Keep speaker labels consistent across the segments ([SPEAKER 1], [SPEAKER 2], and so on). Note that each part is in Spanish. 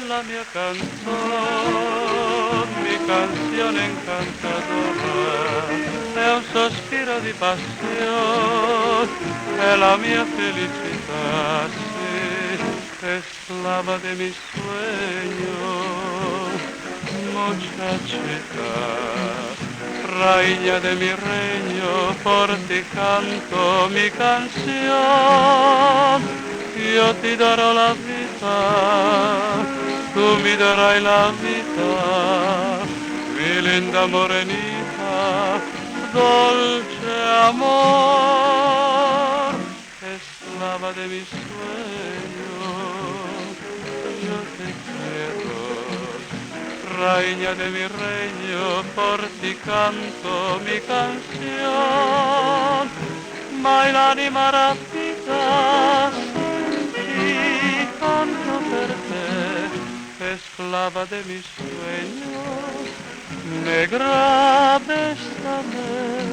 [SPEAKER 1] la mia canzone, mi canzone encantadora, è un sospiro di passione, è la mia felicità, sì, esclava de mis sueños, muchachita, raíña de mi reino, por ti canto mi canción, yo ti darò la vita, tu mi darai la vita, mi linda morenita, dolce amor, esclava de mis sueños, yo te quiero, reina de mi reino, por ti canto mi canción, mai l'anima rapita, senti, canto per te, esclava de mis sueños, negra bésame.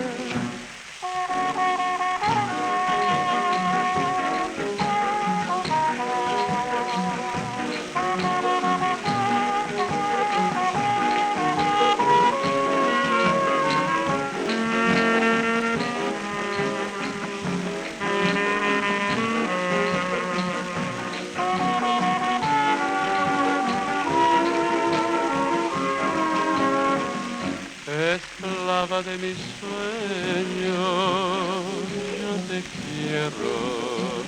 [SPEAKER 1] Esclava de mis sueños, yo te quiero,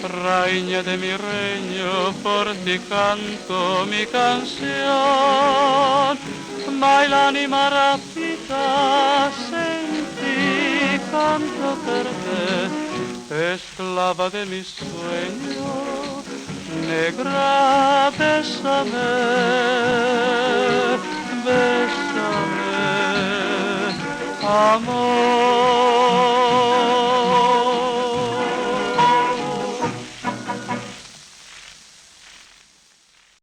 [SPEAKER 1] reina de mi reino, por ti canto mi canción, mai l'anima rapita, senti, canto per te, esclava de mis sueños, negra, bésame, bésame. Amor.